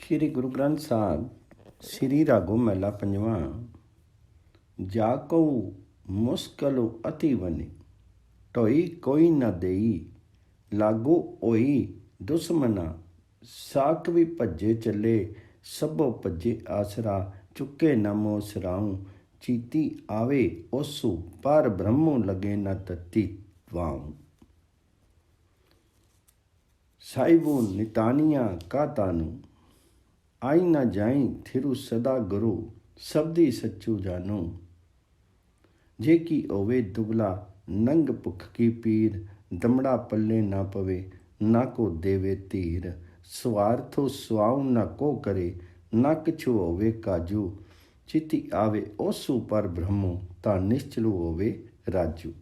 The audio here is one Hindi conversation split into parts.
श्री गुरु ग्रंथ साहब श्री रागो महला पंजवा। जाको मुस्कलो अति बने टोई कोई न देई लागो ओई दुश्मना साक भी भज्जे चले सबो भज्जे आसरा चुके न मोह सराऊं चीती आवे ओसु पर ब्रह्मो लगे न तत्ती वाऊं। साहिबो नितानिया का तानू आई न जाई थिरु सदा गुरु सबदी सच्चू जानो। जे की ओवे दुबला नंग भुख की पीर दमड़ा पल्ले ना पवे ना को देवे तीर स्वार्थो स्वाऊ न को करे ना किछु होवे काजू चिति आवे ओसु पर ब्रह्मो ता निश्चलु होवे राजू।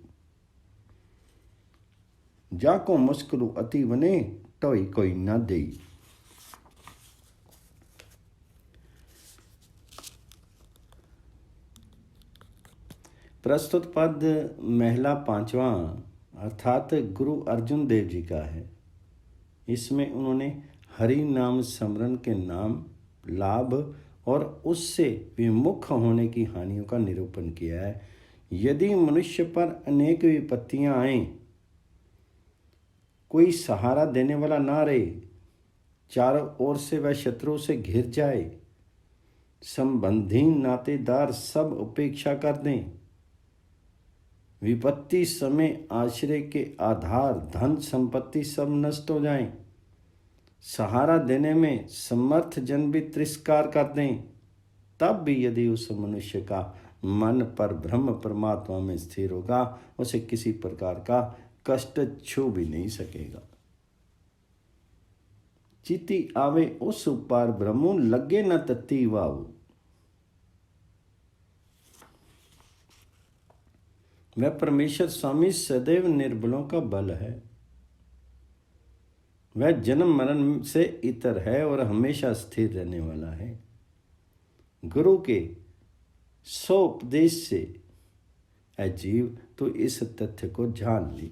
जाको मुस्कुलु अति वने टोई कोई ना देई। प्रस्तुत पद महला पांचवा अर्थात गुरु अर्जुन देव जी का है। इसमें उन्होंने हरि नाम स्मरण के नाम लाभ और उससे विमुख होने की हानियों का निरूपण किया है। यदि मनुष्य पर अनेक विपत्तियां आएं, कोई सहारा देने वाला ना रहे, चारों ओर से वह शत्रु से घिर जाए, संबंधी नातेदार सब उपेक्षा कर दें, विपत्ति समय आश्रय के आधार धन संपत्ति सब नष्ट हो जाएं, सहारा देने में समर्थ जन भी तिरस्कार कर दें, तब भी यदि उस मनुष्य का मन पर ब्रह्म परमात्मा में स्थिर होगा, उसे किसी प्रकार का कष्ट छू भी नहीं सकेगा। चिति आवे उस पार ब्रह्मो लगे न तत्ती वाऊ। वह परमेश्वर स्वामी सदैव निर्बलों का बल है। वह जन्म मरण से इतर है और हमेशा स्थिर रहने वाला है। गुरु के सो उपदेश से अजीव तो इस तथ्य को जान ली।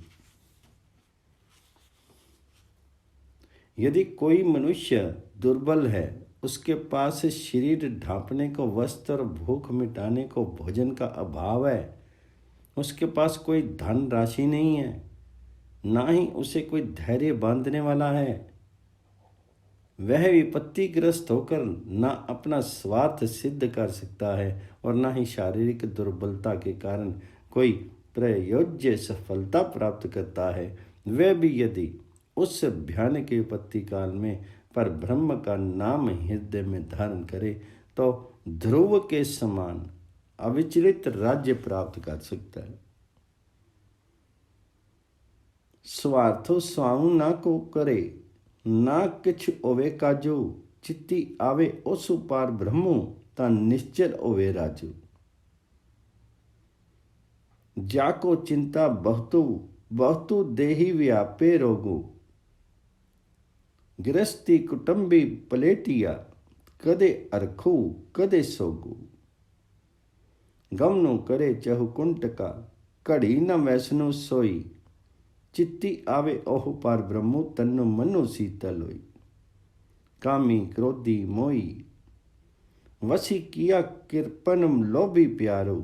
यदि कोई मनुष्य दुर्बल है, उसके पास शरीर ढांपने को वस्त्र और भूख मिटाने को भोजन का अभाव है, उसके पास कोई धन राशि नहीं है, ना ही उसे कोई धैर्य बांधने वाला है, वह विपत्तिग्रस्त होकर ना अपना स्वार्थ सिद्ध कर सकता है और ना ही शारीरिक दुर्बलता के कारण कोई प्रयोज्य सफलता प्राप्त करता है, वह भी यदि उस भयानक विपत्ति काल में पर ब्रह्म का नाम हृदय में धारण करे तो ध्रुव के समान अविचलित राज्य प्राप्त कर सकता है। स्वार्थो स्वाऊ ना को करे ना किछ ओवे काजू चित्ती आवे ओसु पार ब्रह्मो ता निश्चल ओवे राजू। जाको चिंता बहुतु बहुतु देही व्यापे रोगो गृहस्थी कुटुंबी पलेटिया कदे अरखू कदे सोगू। गमनु करे चहु कुंटका कड़ी न वैसनो सोई चित्ती आवे ओहु पार ब्रह्मो तन्नु मनु शीतल होई। कामी क्रोधी मोई वसी किया कृपनम लोभी प्यारो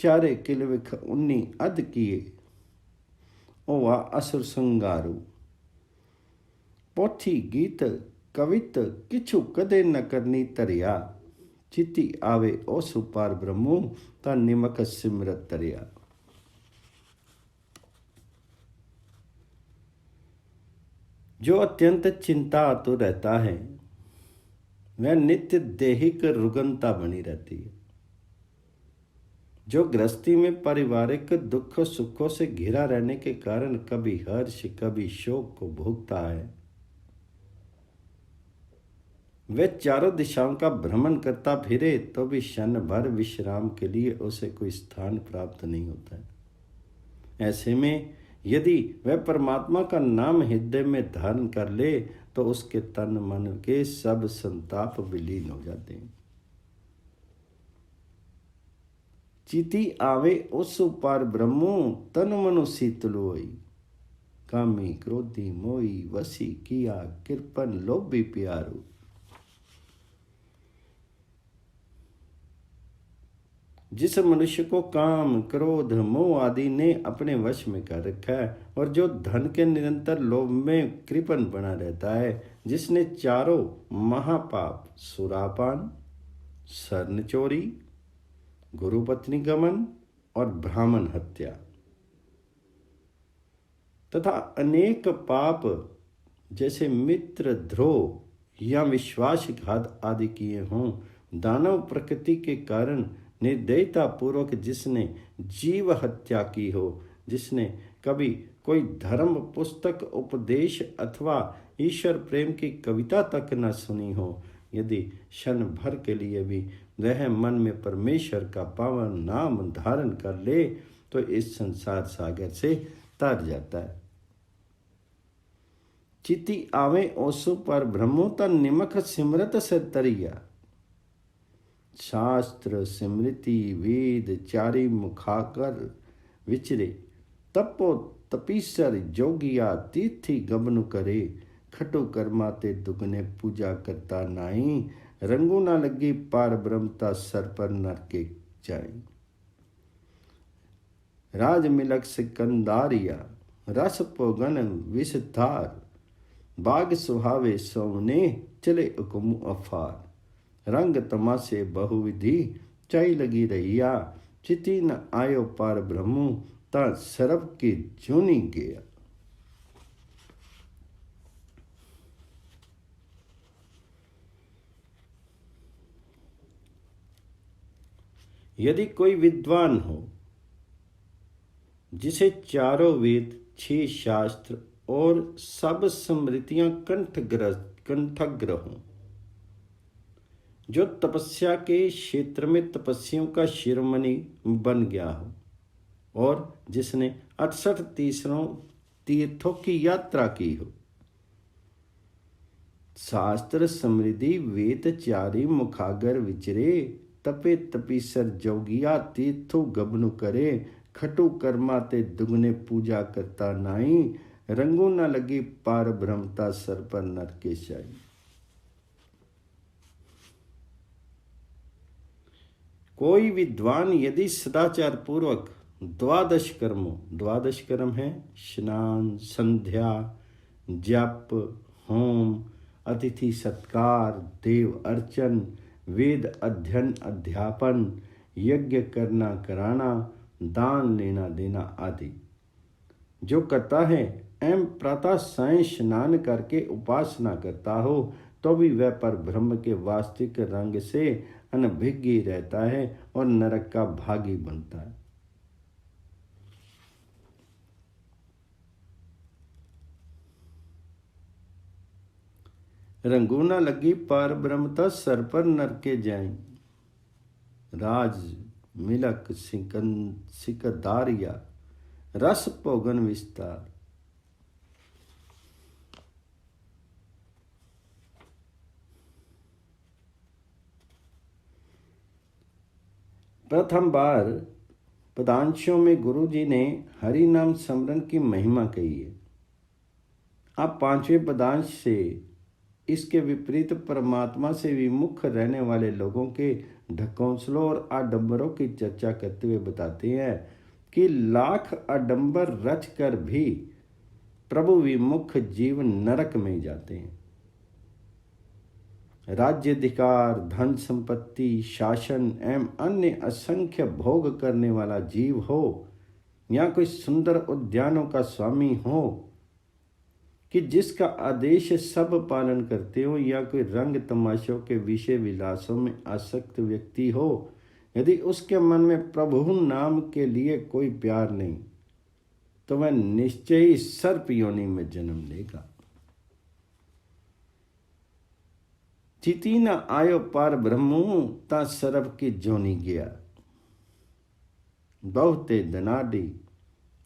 चारे किलविख उन्नी अध किए ओवा असुर संगारू। पोथी गीत कवित किछु कदे न करनी तरिया चिति आवे ओसु पार ब्रह्मो ता निमक सिमरत तरिया। जो अत्यंत चिंता तो रहता है, वह नित्य देहिक रुग्णता बनी रहती है। जो गृहस्थी में पारिवारिक दुख सुखों से घिरा रहने के कारण कभी हर्ष कभी शोक को भोगता है, वह चारों दिशाओं का भ्रमण करता फिरे तो भी क्षण भर विश्राम के लिए उसे कोई स्थान प्राप्त नहीं होता है। ऐसे में यदि वह परमात्मा का नाम हृदय में धारण कर ले तो उसके तन मन के सब संताप विलीन हो जाते हैं। चिति आवे उस पार ब्रह्मो तन मनु शीतल होई। कामी क्रोधी मोई वसी किया कृपन लोभी प्यारो जिस मनुष्य को काम, क्रोध, मोह आदि ने अपने वश में कर रखा है और जो धन के निरंतर लोभ में कृपण बना रहता है, जिसने चारों महापाप, सुरापान, स्वर्ण चोरी, गुरुपत्नी गमन और ब्राह्मण हत्या तथा अनेक पाप जैसे मित्र द्रोह या विश्वासघात आदि किए हों, दानव प्रकृति के कारण निर्दयता पूर्वक जिसने जीव हत्या की हो, जिसने कभी कोई धर्म पुस्तक, उपदेश अथवा ईश्वर प्रेम की कविता तक न सुनी हो, यदि क्षण भर के लिए भी वह मन में परमेश्वर का पावन नाम धारण कर ले तो इस संसार सागर से तर जाता है। चिति आवे ओसु पर ब्रह्मोता निमख सिमरत से तरिया। शास्त्र, स्मृति, वेद चारि मुखाकर विचरे, तपो तपीसर जोगिया तीर्थी गमनु करे, खटो कर्मा ते दुगने पूजा करता नाई, रंगू ना लगी पार ब्रह्मता सर पर नरके जाए। राज मिलक सिकंदारिया, रस पोगन विषधार, बाग सुहावे सोने चले हुकुम अफार, रंग तमाशे बहुविधि चाई लगी रहिया, चिति न आयो पार ब्रह्मु ता सरब की जूनी गया। यदि कोई विद्वान हो जिसे चारों वेद, 6 शास्त्र और सब स्मृतियां कंठग्र हों, जो तपस्या के क्षेत्र में तपस्वियों का शिरोमणि बन गया हो और जिसने 68 तीर्थों की यात्रा की हो, शास्त्र समृद्धि वेद चारि मुखागर विचरे, तपे तपीसर जोगिया तीर्थो गबनु करे, खटु कर्मा ते दुगने पूजा करता नाई, रंगू न लगी पार ब्रह्मता सर पर नरके शाई। कोई विद्वान यदि सदाचार पूर्वक 12 कर्मों, 12 कर्म है स्नान, संध्या, जप, होम, अतिथि सत्कार, देव अर्चन, वेद अध्ययन अध्यापन, यज्ञ करना कराना, दान लेना देना आदि जो करता है, एवं प्रातः सायं स्नान करके उपासना करता हो, तो भी वह पर ब्रह्म के वास्तविक रंग से अनभिज्ञ रहता है और नरक का भागी बनता है। रंगूना लगी पार ब्रह्मता सर पर नरके जाए। राज मिलक सिकदारिया, रस पोगन विस्तार। प्रथम बार पदांशों में गुरु जी ने हरि नाम स्मरण की महिमा कही है। अब 5वें पदांश से इसके विपरीत परमात्मा से विमुख रहने वाले लोगों के ढकोंसलों और आडंबरों की चर्चा करते हुए बताते हैं कि लाख आडंबर रच कर भी प्रभु विमुख जीव नरक में जाते हैं। राज्याधिकार, धन संपत्ति, शासन एवं अन्य असंख्य भोग करने वाला जीव हो या कोई सुंदर उद्यानों का स्वामी हो कि जिसका आदेश सब पालन करते हो, या कोई रंग तमाशों के विषय विलासों में आसक्त व्यक्ति हो, यदि उसके मन में प्रभु नाम के लिए कोई प्यार नहीं तो वह निश्चय ही सर्प योनि में जन्म लेगा। चिति न आयो पार ब्रह्मु ता सरब की जोनी गया। बहुते धनाढ़ी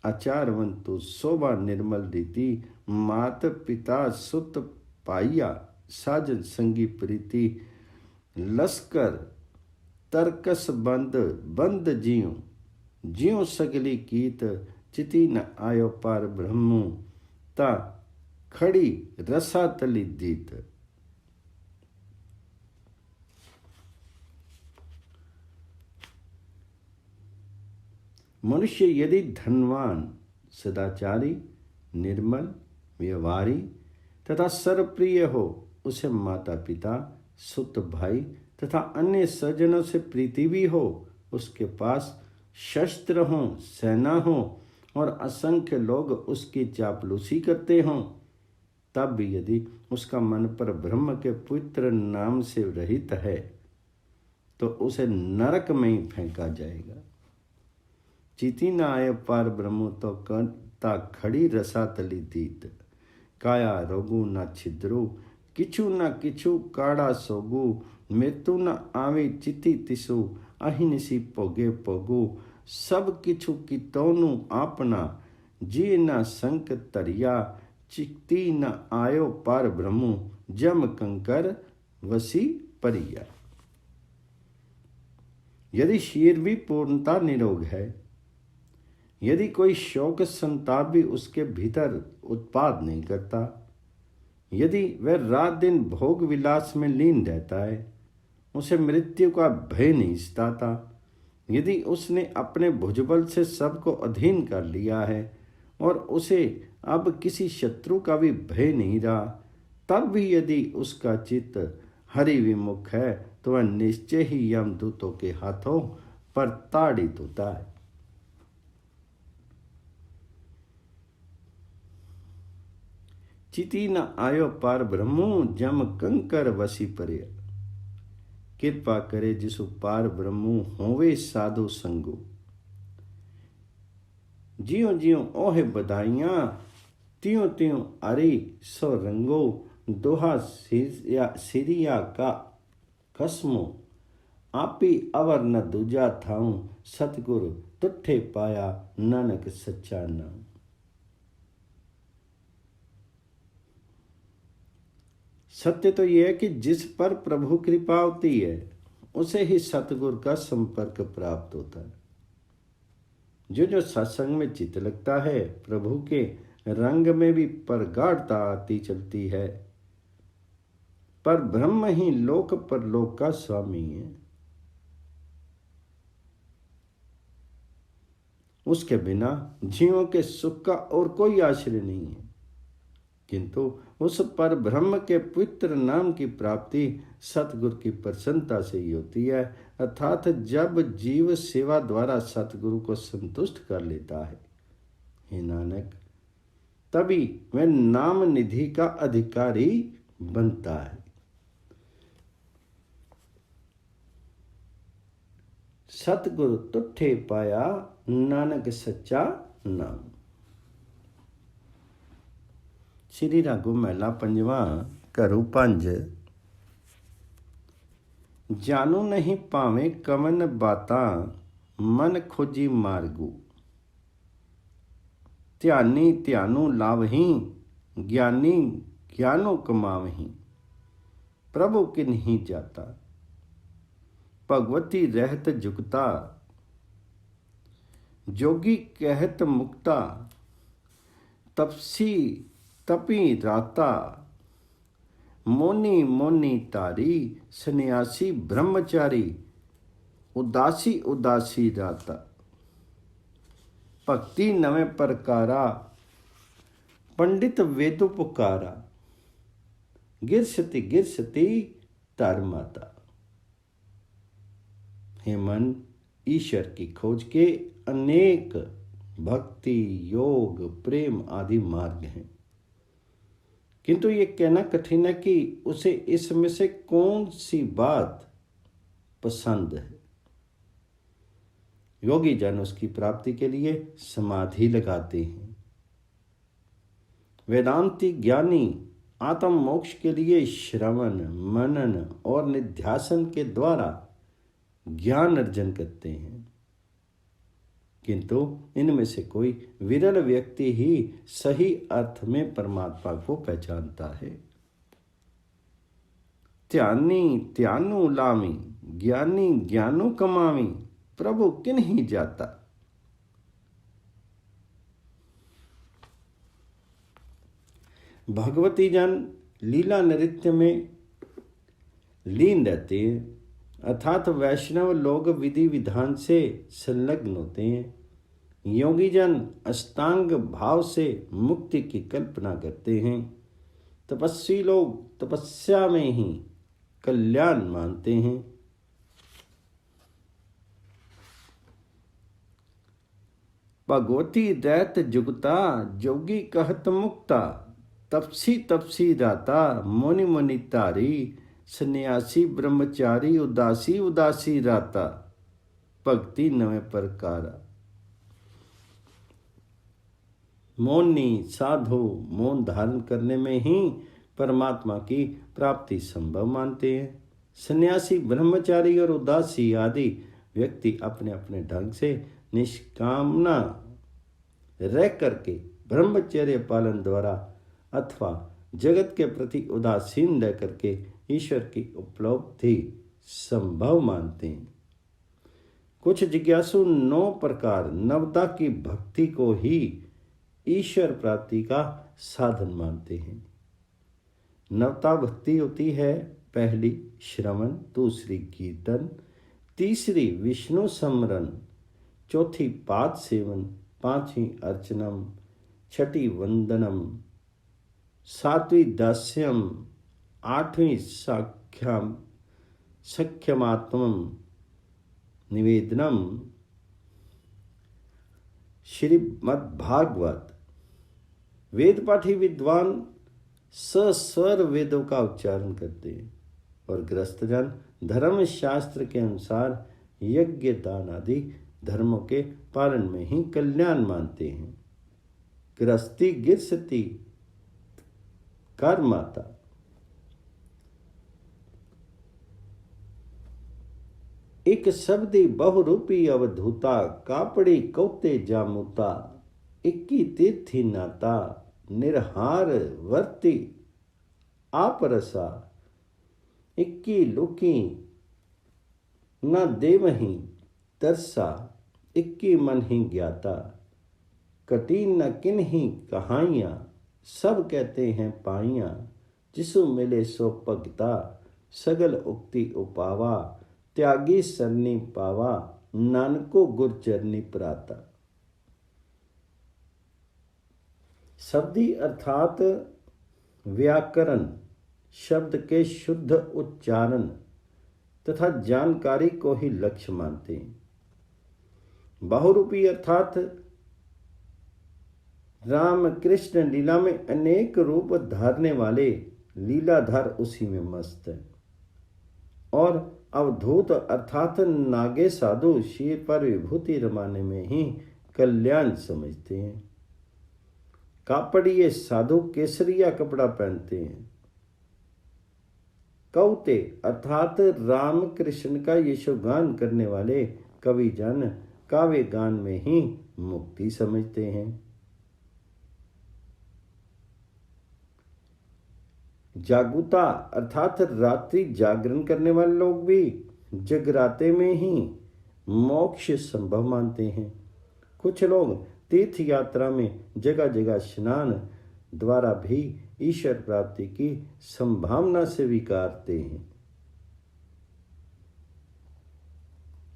आचारवंतु शोभा निर्मल रीति, मात पिता सुत पाइया साजन संगी प्रीति, लश्कर तरकस बंद बंद जियो जियो सगली कीत, चिति न आयो पार ब्रह्मु ता खड़ी रसा तली दीत। मनुष्य यदि धनवान, सदाचारी, निर्मल, व्यवहारी तथा सर्वप्रिय हो, उसे माता पिता, सुत भाई तथा अन्य सज्जनों से प्रीति भी हो, उसके पास शस्त्र हों, सेना हो और असंख्य लोग उसकी चापलूसी करते हों, तब भी यदि उसका मन पर ब्रह्म के पवित्र नाम से रहित है तो उसे नरक में ही फेंका जाएगा। चिति न आय पार ब्रह्म तो ता खड़ी रसा तली दीत, काया रोगु न छिद्रु, किछु न किछु काड़ा सोगु, मृत्यु न आवे चिति तिसु, अहिनिसी पोगे पोगु, सब किछु कितोनु आपना, जी न संक तरिया, चित्ती न आयो पार ब्रह्मु, जम कंकर वसी परिया। यदि शरीर भी पूर्णता निरोग है, यदि कोई शोक संताप भी उसके भीतर उत्पाद नहीं करता, यदि वह रात दिन भोग विलास में लीन रहता है, उसे मृत्यु का भय नहीं सताता, यदि उसने अपने भुजबल से सबको अधीन कर लिया है और उसे अब किसी शत्रु का भी भय नहीं रहा, तब भी यदि उसका चित्त हरि विमुख है तो वह निश्चय ही यमदूतों के हाथों पर ताड़ित होता है। चिति न आयो पार ब्रह्मो, जम कंकर वसी परे, कृपा करे जिसु पार ब्रह्मो, होवे साधु संगो, जियो जियो ओहे बधाइयां, त्यों त्यों अरे सो रंगो, दोहा सिरिया का कसमो, आपी अवर न दूजा थाऊं, सतगुरु तुठे पाया नानक सच्चा नाम। सत्य तो यह है कि जिस पर प्रभु कृपा होती है उसे ही सतगुरु का संपर्क प्राप्त होता है। जो सत्संग में चित्त लगता है, प्रभु के रंग में भी प्रगाढ़ता आती चलती है, पर ब्रह्म ही लोक परलोक का स्वामी है। उसके बिना जीवों के सुख का और कोई आश्रय नहीं है, किंतु उस पर ब्रह्म के पवित्र नाम की प्राप्ति सतगुरु की प्रसन्नता से ही होती है, अर्थात जब जीव सेवा द्वारा सतगुरु को संतुष्ट कर लेता है। हे नानक, तभी वह नाम निधि का अधिकारी बनता है। सतगुरु तुठे पाया नानक सच्चा नाम। श्री रागो महला पंजवा घरू पंज। जानू नहीं पावे कवन बाता, मन खोजी मार्गू, ध्यानी ध्यानू लावही, ज्ञानी ज्ञानो कमावही, प्रभु किन्हीं जाता, भगवती रहत जुगता, जोगी कहत मुक्ता, तपसी तपी राता, मोनी मोनी तारी, सन्यासी ब्रह्मचारी, उदासी उदासी राता, भक्ति नवे प्रकारा, पंडित वेदु पुकारा, गिरसती गिरसती धर्माता। हे मन, ईश्वर की खोज के अनेक भक्ति, योग, प्रेम आदि मार्ग हैं, किंतु ये कहना कठिन है कि उसे इसमें से कौन सी बात पसंद है। योगी जन उसकी प्राप्ति के लिए समाधि लगाते हैं। वेदांती ज्ञानी आत्म मोक्ष के लिए श्रवण, मनन और निध्यासन के द्वारा ज्ञान अर्जन करते हैं, किंतु इनमें से कोई विरल व्यक्ति ही सही अर्थ में परमात्मा को पहचानता है। ध्यानी ध्यानु लामी, ज्ञानी ज्ञानो कमावी, प्रभु किन्हीं जाता। भगवती जन लीला नृत्य में लीन रहते हैं, अर्थात वैष्णव लोग विधि विधान से संलग्न होते हैं। योगी जन अष्टांग भाव से मुक्ति की कल्पना करते हैं। तपस्वी लोग तपस्या में ही कल्याण मानते हैं। भगवती दैत जुगता जोगी कहत मुक्ता, तपसी तपसी दाता मुनि मुनि तारी, सन्यासी ब्रह्मचारी उदासी उदासी राता, भक्ति नवे प्रकारा। मौनी साधु मौन धारण करने में ही परमात्मा की प्राप्ति संभव मानते हैं। सन्यासी ब्रह्मचारी और उदासी आदि व्यक्ति अपने अपने ढंग से निष्कामना रह करके ब्रह्मचर्य पालन द्वारा अथवा जगत के प्रति उदासीन रह करके ईश्वर की उपलब्धि संभव मानते हैं। कुछ जिज्ञासु 9 प्रकार नवदा की भक्ति को ही ईश्वर प्राप्ति का साधन मानते हैं। नवता भक्ति होती है, पहली श्रवण, दूसरी कीर्तन, तीसरी विष्णु स्मरण, चौथी पाद सेवन, पांचवी अर्चनम, छठी वंदनम, सातवीं दास्यम, आठवीं सख्यमात्मम निवेदनम। श्रीमद्भागवत वेद पाठी विद्वान सस्वर वेदों का उच्चारण करते हैं और गृहस्थजन धर्म शास्त्र के अनुसार यज्ञ दान आदि धर्मों के पालन में ही कल्याण मानते हैं। गृहस्थी गिरसती कर माता। एक शब्दी बहुरूपी अवधूता, कापड़ी कौते जामुता, इक्की तीर्थी नाता, निर्हार वर्ती आप रसा, इक्की लुकी न देवही तरसा, इक्की मन ही ज्ञाता, कटी न किन ही कहाइयाँ, सब कहते हैं पाइयाँ, जिसु मिले सो भगता, सगल उक्ति उपावा, त्यागी सरनी पावा, नानको गुर चरनी प्राता। शब्दी अर्थात व्याकरण, शब्द के शुद्ध उच्चारण तथा जानकारी को ही लक्ष्य मानते हैं। बहुरूपी अर्थात राम कृष्ण लीला में अनेक रूप धारने वाले लीलाधार उसी में मस्त है। और अवधूत अर्थात नागे साधु शीर पर विभूति रमाने में ही कल्याण समझते हैं। कापड़िए साधु केसरिया कपड़ा पहनते हैं। कौते अर्थात राम कृष्ण का यशोगान करने वाले कवि जन काव्य गान में ही मुक्ति समझते हैं। जागुता अर्थात रात्रि जागरण करने वाले लोग भी जगराते में ही मोक्ष संभव मानते हैं। कुछ लोग तीर्थ यात्रा में जगह जगह स्नान द्वारा भी ईश्वर प्राप्ति की संभावना से विकारते हैं।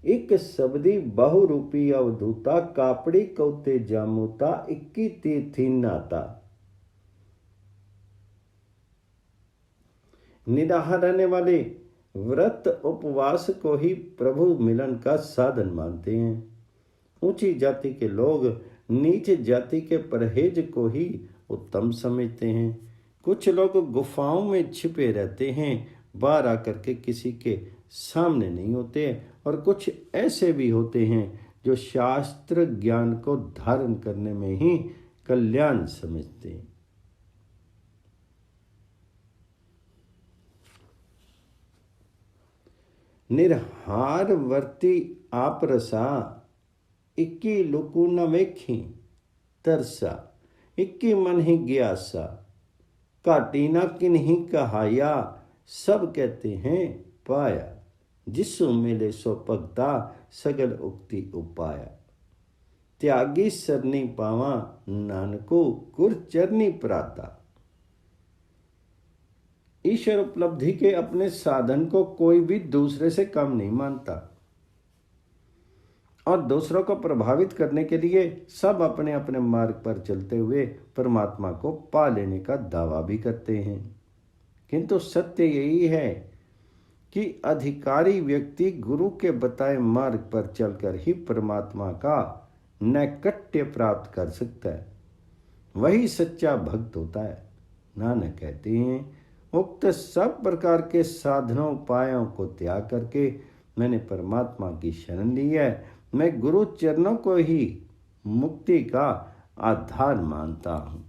एक शब्दी बहुरूपी अवधूता, कापड़ी कौते जामुता, इक्की तीर्थी नाता। निराहार रहने वाले व्रत उपवास को ही प्रभु मिलन का साधन मानते हैं। ऊंची जाति के लोग नीच जाति के परहेज को ही उत्तम समझते हैं। कुछ लोग गुफाओं में छिपे रहते हैं, बाहर आकर के किसी के सामने नहीं होते, और कुछ ऐसे भी होते हैं जो शास्त्र ज्ञान को धारण करने में ही कल्याण समझते हैं। निर्हार वर्ती आप रसा, इक्की लुकु न वेखी तरसा, इक्की मन ही ग्यासा, काटी न किन ही कहाया, सब कहते हैं पाया, जिसु मिले सो भगता, सगल उक्ति उपाया। त्यागी सरनी पावा, नानको गुर चरनी प्राता। ईश्वर उपलब्धि के अपने साधन को कोई भी दूसरे से कम नहीं मानता। और दूसरों को प्रभावित करने के लिए सब अपने अपने मार्ग पर चलते हुए परमात्मा को पा लेने का दावा भी करते हैं। किंतु सत्य यही है कि अधिकारी व्यक्ति गुरु के बताए मार्ग पर चलकर ही परमात्मा का नैकट्य प्राप्त कर सकता है। वही सच्चा भक्त होता है। नानक कहते हैं, उक्त सब प्रकार के साधनों उपायों को त्याग करके मैंने परमात्मा की शरण ली है। मैं गुरु चरणों को ही मुक्ति का आधार मानता हूँ।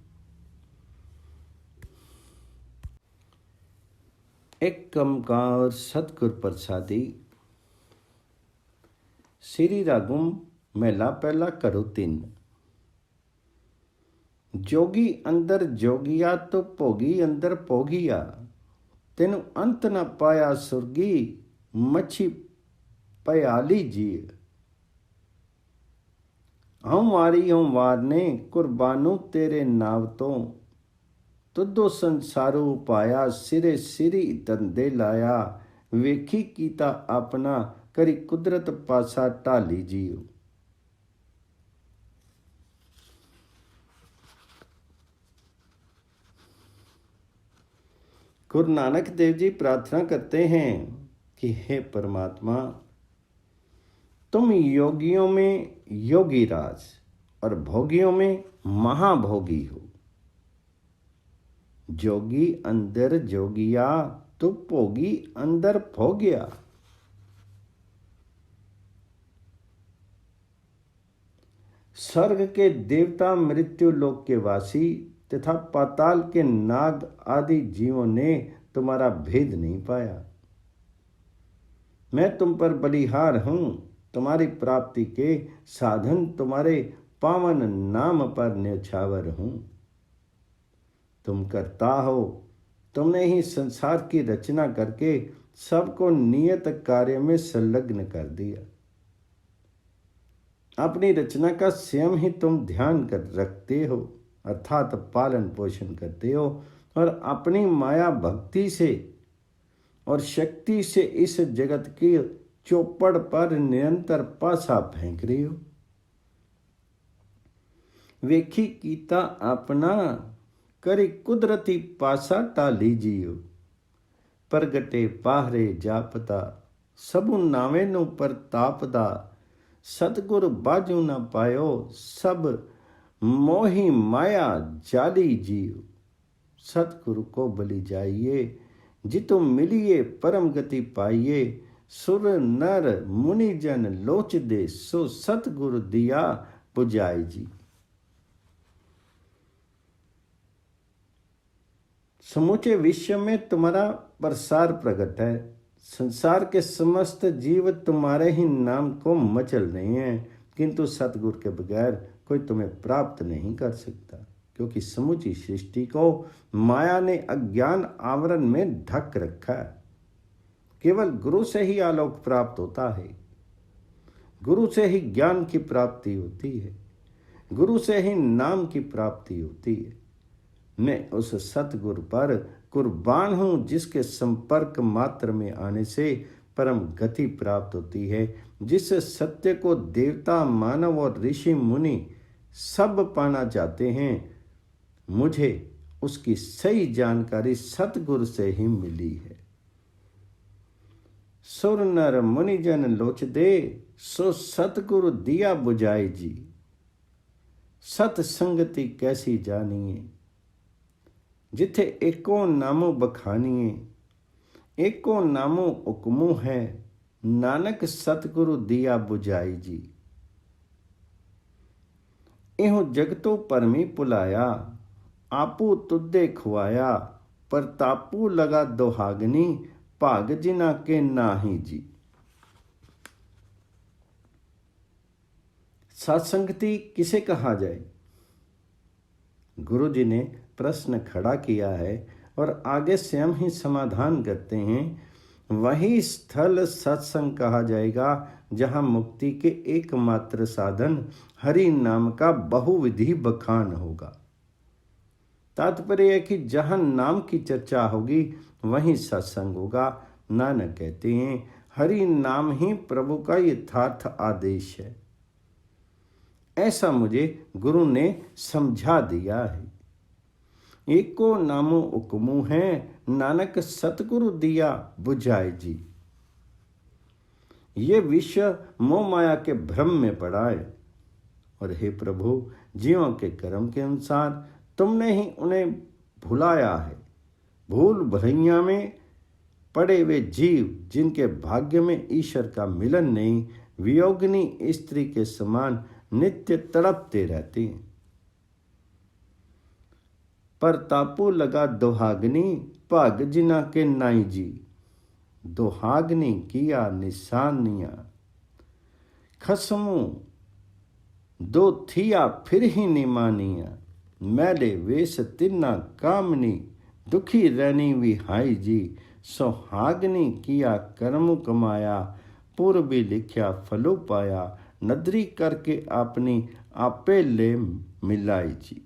एक कमकार सतगुर प्रसादी श्री रागुम मेला पहला करो तीन। जोगी अंदर जोगिया तो भोगी अंदर भोगिया, तेनु अंत न पाया सुरगी मच्छी पयाली जी। हम वारी हम वारने कुर्बानू तेरे नाव तो, तुदो संसारू पाया सिरे सिरी धंधे लाया। वेखी कीता अपना करी कुदरत पासा ढाली जीओ। गुरु नानक देव जी प्रार्थना करते हैं कि हे परमात्मा, तुम योगियों में योगी राज और भोगियों में महाभोगी हो। जोगी अंदर जोगिया तो भोगी अंदर भोगिया। स्वर्ग के देवता, मृत्यु लोक के वासी तथा पाताल के नाग आदि जीवों ने तुम्हारा भेद नहीं पाया। मैं तुम पर बलिहार हूं। तुम्हारी प्राप्ति के साधन तुम्हारे पावन नाम पर न्यौछावर हूं। तुम करता हो। तुमने ही संसार की रचना करके सबको नियत कार्य में संलग्न कर दिया। अपनी रचना का स्वयं ही तुम ध्यान कर रखते हो, अर्थात पालन पोषण करते हो, और अपनी माया भक्ति से और शक्ति से इस जगत की चौपड़ पर निरंतर पासा फेंक रही हो। वेखी कीता अपना करी कुदरती पासा टाली जियो। प्रगटे पाहरे जापता सबु नावे नु परतापदा। सतगुर बाजू न पायो सब मोही माया जाली जियो। सतगुरु को बलि जाइए जितु मिलिए परम गति पाइए। सुर नर मुनि जन लोच दे सो सतगुरु दिया बुझाई जी। समूचे विश्व में तुम्हारा प्रसार प्रकट है। संसार के समस्त जीव तुम्हारे ही नाम को मचल रहे हैं, किंतु सतगुरु के बगैर कोई तुम्हें प्राप्त नहीं कर सकता, क्योंकि समूची सृष्टि को माया ने अज्ञान आवरण में ढक रखा है। केवल गुरु से ही आलोक प्राप्त होता है। गुरु से ही ज्ञान की प्राप्ति होती है। गुरु से ही नाम की प्राप्ति होती है। मैं उस सतगुरु पर कुर्बान हूँ, जिसके संपर्क मात्र में आने से परम गति प्राप्त होती है। जिस सत्य को देवता, मानव और ऋषि मुनि सब पाना चाहते हैं, मुझे उसकी सही जानकारी सतगुरु से ही मिली है। सुर नर मुनि जन लोच दे सो सतगुरु दिया बुझाई जी। सतसंगति कैसी जानिए जिथे एको नामो बखानिए। एको नामो हुक्मो है नानक सतगुरु दिया बुझाई जी। इहो जगतो परमी पुलाया आपू तुदे खुआया। परतापू लगा दोहागनी भाग जिना के नाही जी। सत्संगति किसे कहा जाए? गुरु जी ने प्रश्न खड़ा किया है और आगे स्वयं ही समाधान करते हैं। वही स्थल सत्संग कहा जाएगा जहाँ मुक्ति के एकमात्र साधन हरि नाम का बहुविधि बखान होगा। तात्पर्य है कि जहाँ नाम की चर्चा होगी वहीं सत्संग होगा। नानक कहते हैं, हरि नाम ही प्रभु का यथार्थ आदेश है। ऐसा मुझे गुरु ने समझा दिया है। एको नामो हुक्मू है, नानक सतगुरु दिया बुझाए जी। ये विश्व मोह माया के भ्रम में पड़ा है, और हे प्रभु, जीवों के कर्म के अनुसार तुमने ही उन्हें भुलाया है। भूल भुलैया में पड़े वे जीव, जिनके भाग्य में ईश्वर का मिलन नहीं, वियोगिनी स्त्री के समान नित्य तड़पते रहते हैं। पर तापू लगा दोहाग्नि, भाग जिना के नाई जी। दोहाग्नि किया निशानिया, खसमू दो थिया फिर ही निमानिया। मैले वेश तिन्ना कामनी, दुखी रहनी विहाई जी। सोहाग्नि किया कर्म कमाया, पूर्वी लिख्या फलो पाया। नदरी करके अपनी आपे ले मिलाई जी।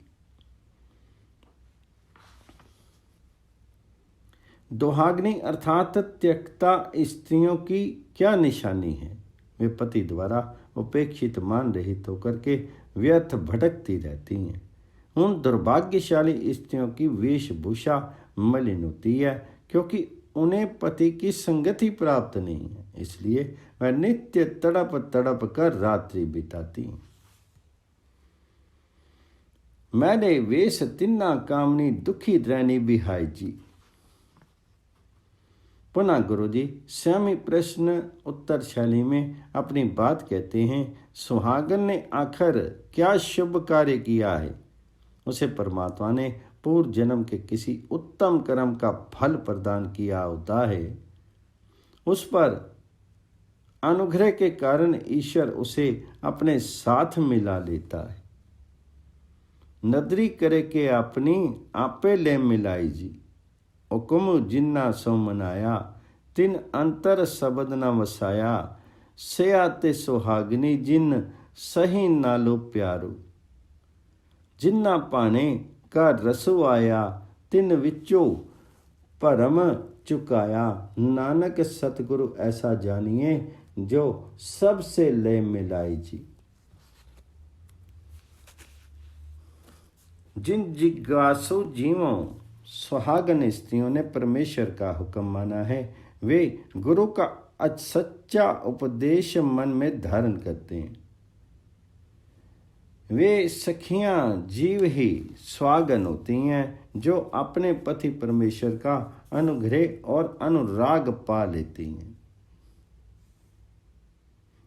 दोहाग्नि अर्थात त्यक्ता स्त्रियों की क्या निशानी है? वे पति द्वारा उपेक्षित मान रहित होकर के व्यर्थ भटकती रहती हैं। उन दुर्भाग्यशाली स्त्रियों की वेशभूषा मलिन होती है, क्योंकि उन्हें पति की संगति प्राप्त नहीं है, इसलिए वह नित्य तड़प तड़प कर रात्रि बिताती हैं। मैंने वेश तिन्ना कामनी, दुखी रहनी बिहाई जी। पुनः गुरु जी स्वयं प्रश्न उत्तर शैली में अपनी बात कहते हैं। सुहागन ने आखिर क्या शुभ कार्य किया है? उसे परमात्मा ने पूर्व जन्म के किसी उत्तम कर्म का फल प्रदान किया होता है। उस पर अनुग्रह के कारण ईश्वर उसे अपने साथ मिला लेता है। नदरी करे के अपनी आपे ले मिलाई जी। हुक्म जिन्ना सो मनाया, तिन अंतर शब्द न वसाया। सयाते सुहागनी जिन सही नालो प्यारो। जिन्ना पाने का रसो आया, तिन विचो भरम चुकाया। नानक सतगुरु ऐसा जानिए, जो सबसे ले मिलाई जी। जिन जिज्ञासु जीवों सुहागन स्त्रियों ने परमेश्वर का हुक्म माना है, वे गुरु का सच्चा उपदेश मन में धारण करते हैं। वे सखियां जीव ही सुहागन होती हैं, जो अपने पति परमेश्वर का अनुग्रह और अनुराग पा लेती हैं।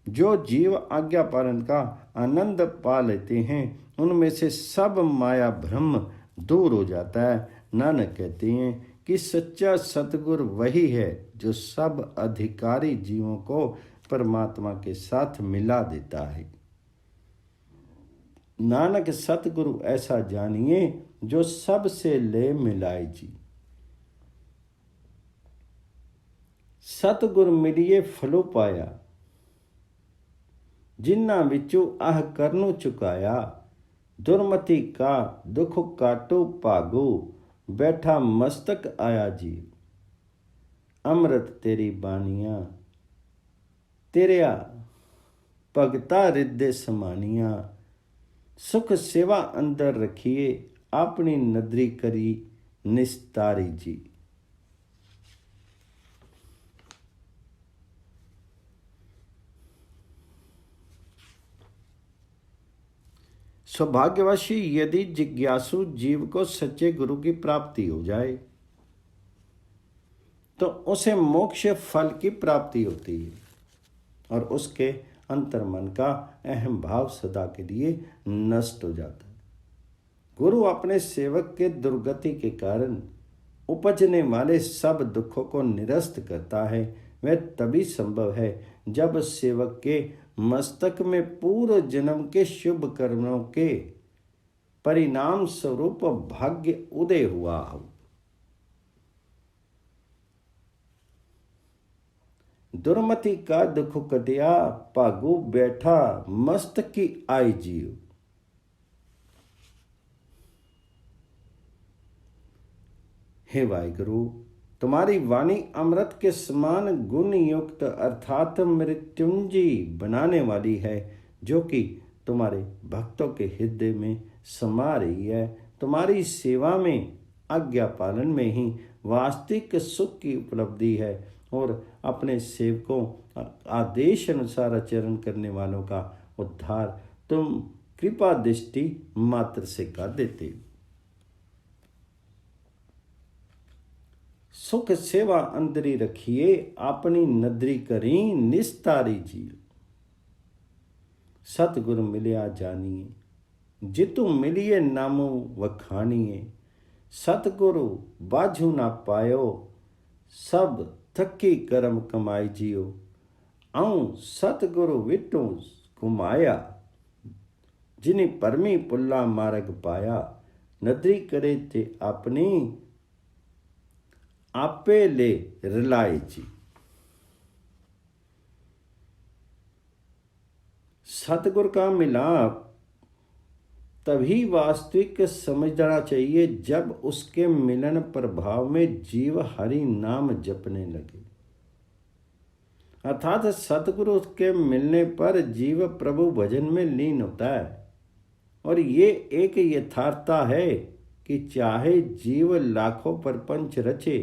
जो जीव आज्ञा पालन का आनंद पा लेते हैं, उनमें से सब माया भ्रम दूर हो जाता है। नानक कहते हैं कि सच्चा सतगुरु वही है, जो सब अधिकारी जीवों को परमात्मा के साथ मिला देता है। नानक सतगुरु ऐसा जानिए, जो सबसे ले मिलाए जी। सतगुरु मिलिए फलो पाया, जिन्ना विचों आह करनू चुकाया। दुर्मति का दुख काटो भागो, बैठा मस्तक आया जी। अमृत तेरी बानिया, तेरिया भगता रिद्धे समानिया। सुख सेवा अंदर रखिए, अपनी नदरी करी निस्तारी जी। सौभाग्यवशी यदि जिज्ञासु जीव को सच्चे गुरु की प्राप्ति हो जाए, तो उसे मोक्ष फल की प्राप्ति होती है, और उसके अंतर्मन का अहम भाव सदा के लिए नष्ट हो जाता है। गुरु अपने सेवक के दुर्गति के कारण उपजने वाले सब दुखों को निरस्त करता है। वह तभी संभव है जब सेवक के मस्तक में पूर्व जन्म के शुभ कर्मों के परिणाम स्वरूप भाग्य उदय हुआ हो। दुर्मति का दुख कटिया, भागु बैठा मस्तक की आई जीव। हे वाहिगुरु, तुम्हारी वाणी अमृत के समान गुण युक्त अर्थात मृत्युंजयी बनाने वाली है, जो कि तुम्हारे भक्तों के हृदय में समा रही है। तुम्हारी सेवा में, आज्ञा पालन में ही वास्तविक सुख की उपलब्धि है और अपने सेवकों आदेश अनुसार आचरण करने वालों का उद्धार तुम कृपा दृष्टि मात्र से कर देते हो। सुख सेवा अंदरी रखिए, अपनी नदरी करी निस्तारी जियो। सतगुरु मिलिया जानिए, जितु मिलिए नामो वखानिए। सतगुरु बाझू ना पायो, सब थकी कर्म कमाई जियो। आऊं सतगुरु विटू घुमाया, जिन्हें परमी पुल्ला मार्ग पाया। नदरी करे ते अपनी, आपे ले रिलाए जी। सतगुर का मिलाप तभी वास्तविक समझना चाहिए जब उसके मिलन प्रभाव में जीव हरि नाम जपने लगे। अर्थात सतगुरु के मिलने पर जीव प्रभु भजन में लीन होता है। और ये एक यथार्थता है कि चाहे जीव लाखों प्रपंच रचे,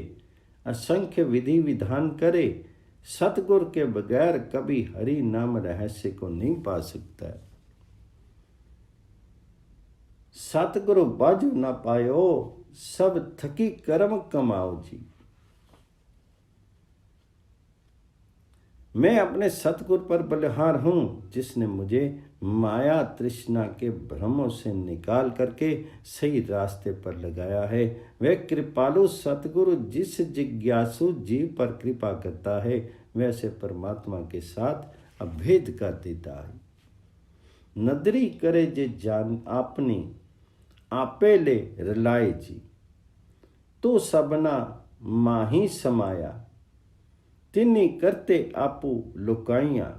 असंख्य विधि विधान करे, सतगुरु के बगैर कभी हरि नाम रहस्य को नहीं पा सकता। सतगुरु बाजू ना पायो, सब थकी कर्म कमाओ जी। मैं अपने सतगुरु पर बलिहार हूँ, जिसने मुझे माया तृष्णा के भ्रमों से निकाल करके सही रास्ते पर लगाया है। वह कृपालु सतगुरु जिस जिज्ञासु जीव पर कृपा करता है, वैसे परमात्मा के साथ अभेद कर देता है। नदरी करे जे जान आपनी, आपे ले रिलाए जी। तो सबना माही समाया, तिन्नी करते आपू लुकाइया।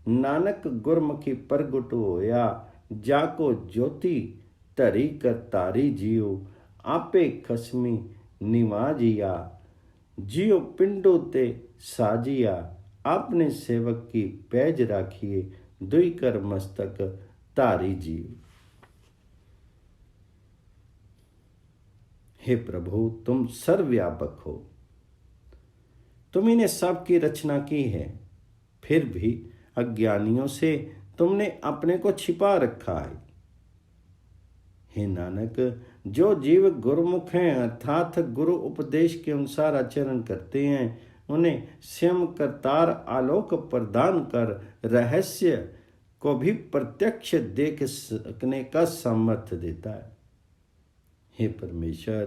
नानक गुरमुखी प्रगट होया, जाको ज्योति धरी कर तारी जियो। आपे खसमी निवाजिया, जियो पिंडो ते साजिया। आपने सेवक की पैज राखिए, दुई कर मस्तक तारी जियो। हे प्रभु, तुम सर्वव्यापक हो, तुम्ही ने सबकी रचना की है, फिर भी अज्ञानियों से तुमने अपने को छिपा रखा है। हे नानक, जो जीव गुरुमुख हैं अर्थात गुरु उपदेश के अनुसार आचरण करते हैं, उन्हें स्वयं करतार आलोक प्रदान कर रहस्य को भी प्रत्यक्ष देख सकने का सामर्थ्य देता है। हे परमेश्वर,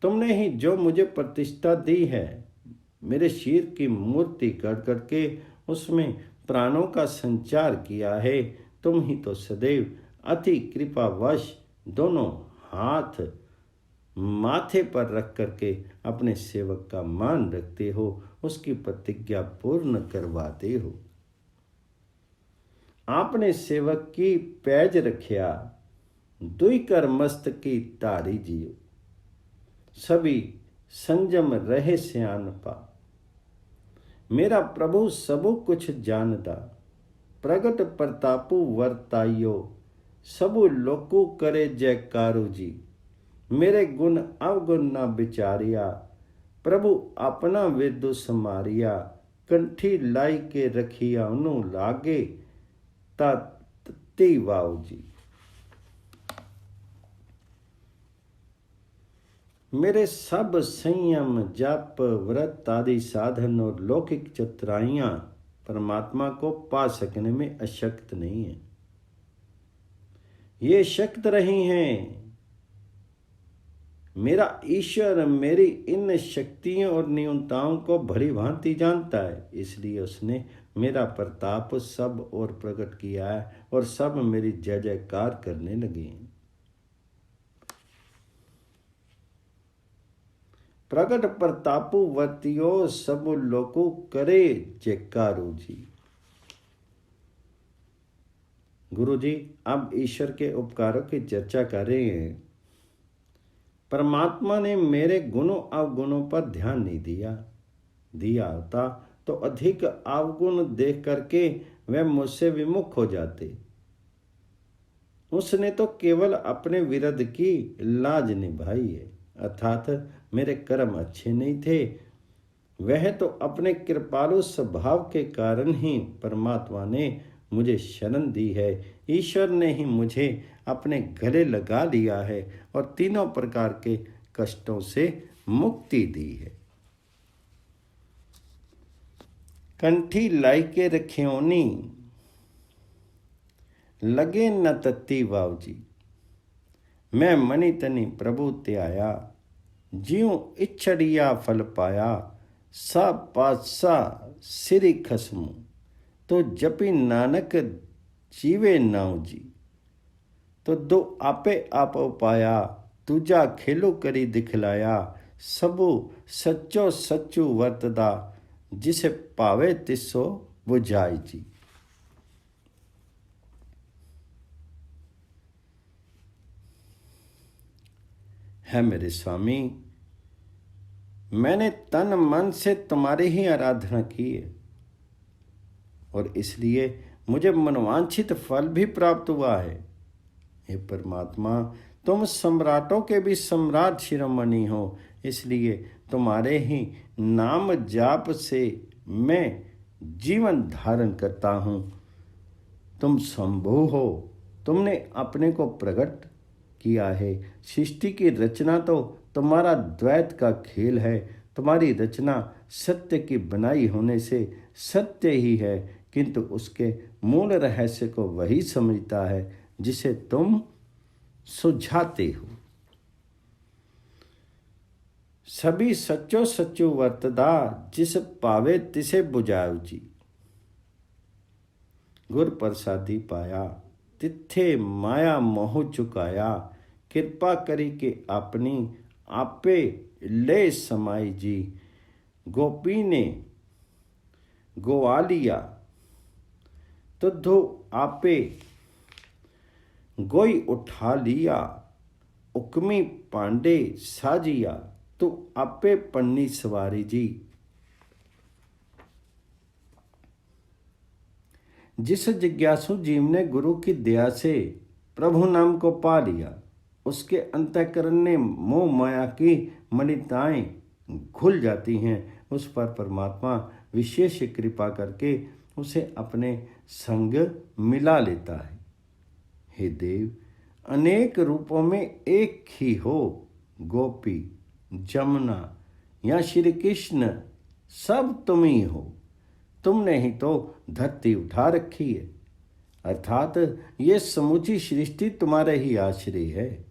तुमने ही जो मुझे प्रतिष्ठा दी है, मेरे शीर की मूर्ति कर करके उसमें प्राणों का संचार किया है। तुम ही तो सदैव अति कृपावश दोनों हाथ माथे पर रख करके अपने सेवक का मान रखते हो, उसकी प्रतिज्ञा पूर्ण करवाते हो। आपने सेवक की पैज रखिया, दुई कर मस्तक की तारी जियो। सभी संजम रहे सियानपा, मेरा प्रभु सबु कुछ जानदा। प्रगट प्रतापु वर्ताइयो, सबु लोकु करे जयकारो जी। मेरे गुण अवगुण न विचारिया, प्रभु अपना वेदु समारिया। कंठी लाई के रखिया उनु लागे, ती वाओ जी। मेरे सब संयम जप व्रत आदि साधन और लौकिक चतुराइयां परमात्मा को पा सकने में अशक्त नहीं है, ये शक्त रही हैं। मेरा ईश्वर मेरी इन शक्तियों और न्यूनताओं को भली भांति जानता है, इसलिए उसने मेरा प्रताप सब और प्रकट किया है और सब मेरी जय जयकार करने लगे हैं। प्रगट प्रतापु वर्तियो, सब लोको करे जयकारो जी। गुरु जी अब ईश्वर के उपकारों की चर्चा कर रहे हैं। परमात्मा ने मेरे गुणों अवगुणों पर ध्यान नहीं दिया होता तो अधिक अवगुण देख करके वह मुझसे विमुख हो जाते, उसने तो केवल अपने विरध की लाज निभाई है, अर्थात मेरे कर्म अच्छे नहीं थे। वह तो अपने कृपालु स्वभाव के कारण ही परमात्मा ने मुझे शरण दी है। ईश्वर ने ही मुझे अपने गले लगा लिया है और तीनों प्रकार के कष्टों से मुक्ति दी है। कंठी लाई के रखियोनी, लगे न तत्ती वाव जी। मैं मनी तनी प्रभु ते आया, ज्यों इच्छड़िया फल पाया। सा पातशाह सिरी खसमू, तो जपी नानक जीवे नाव जी। तो दो आपे आप पाया, दूजा खेलो करी दिखलाया। सबू सच्चो सच्चू वर्तदा, जिसे पावे तिसो बुझाई जी। है मेरे स्वामी, मैंने तन मन से तुम्हारी ही आराधना की है और इसलिए मुझे मनवांछित फल भी प्राप्त हुआ है। हे परमात्मा, तुम सम्राटों के भी सम्राट शिरोमणि हो, इसलिए तुम्हारे ही नाम जाप से मैं जीवन धारण करता हूँ। तुम शंभु हो, तुमने अपने को प्रकट किया है। सृष्टि की रचना तो तुम्हारा द्वैत का खेल है। तुम्हारी रचना सत्य की बनाई होने से सत्य ही है, किंतु उसके मूल रहस्य को वही समझता है जिसे तुम सुझाते हो। सभी सच्चो सच्चो वर्तदा, जिस पावे तिसे बुझाओ जी। गुर प्रसादी पाया, तिथे माया मोह चुकाया। कृपा करी के अपनी आपे ले समाई जी। गोपी ने गोवालिया, तुधो आपे गोई उठा लिया। उकमी पांडे साजिया, तू आपे पन्नी सवारी जी। जिस जिज्ञासु जीव ने गुरु की दया से प्रभु नाम को पा लिया, उसके अंतःकरण ने मोह माया की मलिनताएं घुल जाती हैं। उस पर परमात्मा विशेष कृपा करके उसे अपने संग मिला लेता है। हे देव, अनेक रूपों में एक ही हो, गोपी, जमुना या श्री कृष्ण, सब तुम ही हो। तुमने ही तो धरती उठा रखी है, अर्थात ये समूची सृष्टि तुम्हारे ही आश्रय है।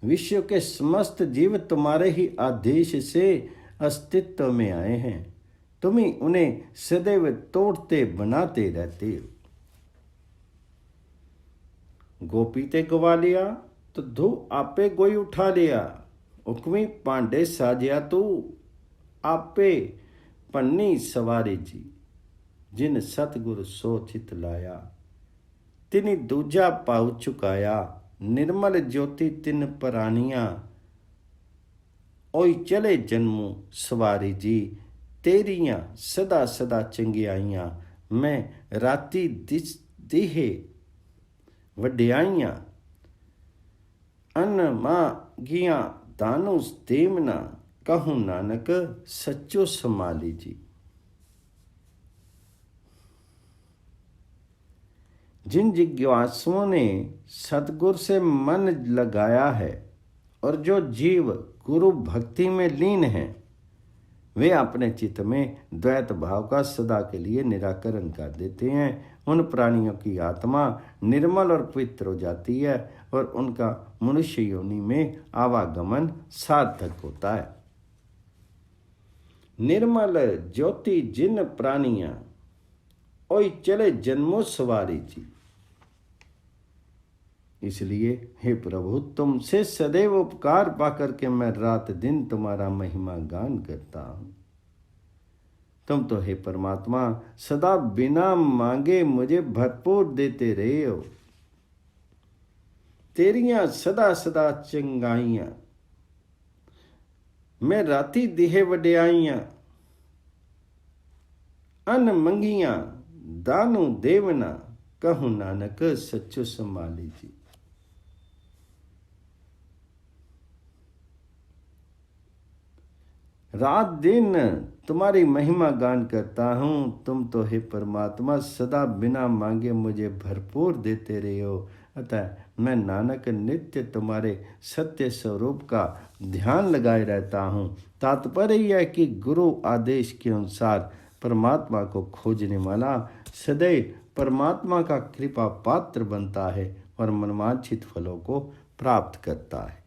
विश्व के समस्त जीव तुम्हारे ही आदेश से अस्तित्व में आए हैं। तुम ही उन्हें सदैव तोड़ते बनाते रहते हो। गोपी ते गवा लिया, तो धू आपे गोई उठा लिया। उकमी पांडे साजिया, तू आपे पन्नी सवारी जी। जिन सतगुर सो चित लाया, तिनि दूजा पाउ चुकाया। निर्मल ज्योति तिन प्राणिया, ओई चले जन्मू सवारी जी। तेरियां सदा सदा चंगियाइयां, मैं राती दिहे वड्याइयां। अन्न मागियां दानु देवना, कहूँ नानक सच्चो संभाली जी। जिन जिज्ञासुओं ने सतगुर से मन लगाया है और जो जीव गुरु भक्ति में लीन हैं, वे अपने चित्त में द्वैत भाव का सदा के लिए निराकरण कर देते हैं। उन प्राणियों की आत्मा निर्मल और पवित्र हो जाती है और उनका मनुष्य योनि में आवागमन सार्थक होता है। निर्मल ज्योति जिन प्राणियां, ओई चले जन्मों सवारी जी। इसलिए हे प्रभु, तुमसे सदैव उपकार पाकर के मैं रात दिन तुम्हारा महिमा गान करता हूं। तुम तो हे परमात्मा सदा बिना मांगे मुझे भरपूर देते रहे हो। तेरियां सदा सदा चंगाइयां, मैं राती दिहे वड्याइयां। अन्न मंगियां दानु देवना, कहूँ नानक सच्चो संभाली जी। रात दिन तुम्हारी महिमा गान करता हूँ। तुम तो हे परमात्मा सदा बिना मांगे मुझे भरपूर देते रहे हो। अतः मैं नानक नित्य तुम्हारे सत्य स्वरूप का ध्यान लगाए रहता हूँ। तात्पर्य यह कि गुरु आदेश के अनुसार परमात्मा को खोजने वाला सदैव परमात्मा का कृपा पात्र बनता है और मनवांछित फलों को प्राप्त करता है।